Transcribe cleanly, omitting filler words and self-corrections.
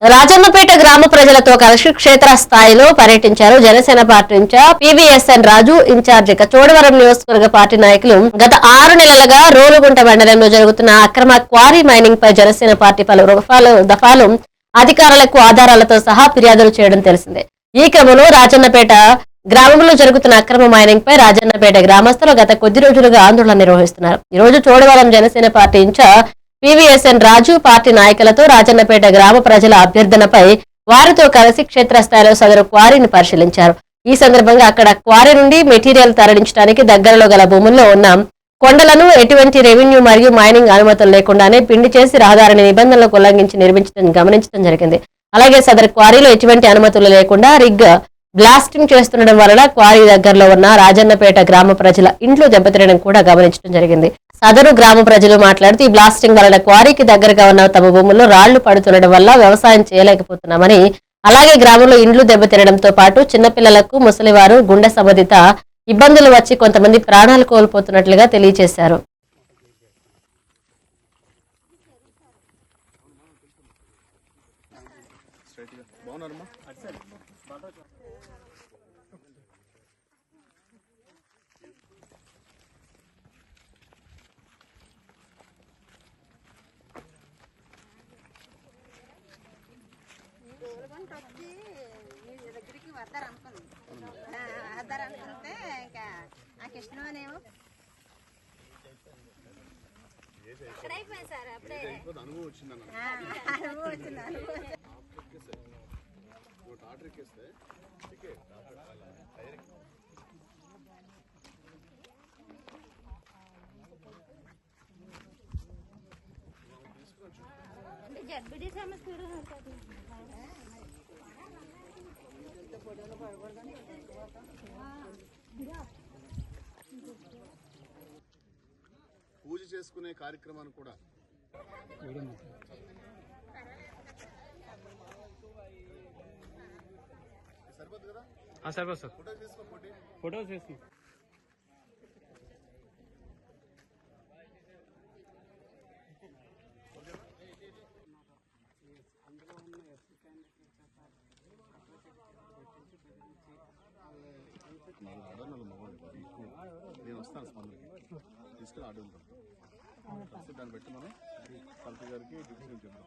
రాజన్నపేట గ్రామ ప్రజలతో కలిసి క్షేత్ర స్థాయిలో పర్యటించారు జనసేన పార్టీ ఇన్ఛార్జ్ పివిఎస్ఎన్ రాజు. ఇన్ఛార్జ్ చోడవరం నియోజకవర్గ పార్టీ నాయకులు గత 6 నెలలుగా రోలుగుంట మండలంలో జరుగుతున్న అక్రమ క్వారీ మైనింగ్ పై జనసేన పార్టీ పలు దఫాలు అధికారులకు ఆధారాలతో సహా ఫిర్యాదులు చేయడం తెలిసిందే. ఈ క్రమంలో రాజన్నపేట గ్రామంలో జరుగుతున్న అక్రమ మైనింగ్ పై రాజన్నపేట గ్రామస్తులు గత కొద్ది రోజులుగా ఆందోళన నిర్వహిస్తున్నారు. ఈ రోజు Chodavaram Janasena party in charge PVSN Raju party నాయకులతో రాజన్నపేట గ్రామ ప్రజల అభ్యర్థనపై వారితో కలిసి క్షేత్రస్థాయిలో సదరు క్వారీని పరిశీలించారు. ఈ సందర్భంగా అక్కడ క్వారీ నుండి మెటీరియల్ తరలించడానికి దగ్గరలో గల భూముల్లో ఉన్న కొండలను ఎటువంటి రెవెన్యూ మరియు మైనింగ్ అనుమతులు లేకుండానే పిండి చేసి రహదారిని నిబంధనలకు ఉల్లంఘించి గమనించడం జరిగింది. అలాగే సదరు క్వారీలో ఎటువంటి అనుమతులు లేకుండా రిగ్ బ్లాస్టింగ్ చేస్తుండడం వలన క్వారీ దగ్గరలో ఉన్న రాజన్నపేట గ్రామ ప్రజల ఇంట్లో దెబ్బతినడం కూడా గమనించడం జరిగింది. సదరు గ్రామ ప్రజలు మాట్లాడుతూ ఈ బ్లాస్టింగ్ వలన క్వారీకి దగ్గరగా ఉన్న తమ భూముల్లో రాళ్లు పడుతుండడం వల్ల వ్యవసాయం చేయలేకపోతున్నామని, అలాగే గ్రామంలో ఇండ్లు దెబ్బతినడంతో పాటు చిన్నపిల్లలకు, ముసలివారు, గుండె సంబంధిత ఇబ్బందులు వచ్చి కొంతమంది ప్రాణాలు కోల్పోతున్నట్లుగా తెలియజేశారు. దగ్గరికి వద్దారనుకుంది వద్దారనుకుంటే ఇంకా నాకు ఇష్టమనేమో సార్ అప్పుడే అనుభవం వచ్చింది. జడ్బిడి సమస్య పూజ చేసుకునే కార్యక్రమాన్ని కూడా సరిపోదు కదా? సరిపోదు సార్. ఫోటో తీసుకో, ఫోటోస్ వేసుకుని నేను వస్తాను స్పందనకి తీసుకుని అడుగుతాను. దాన్ని బట్టి మనం కలెక్టర్ గారికి డిసిషన్ చెప్తాం.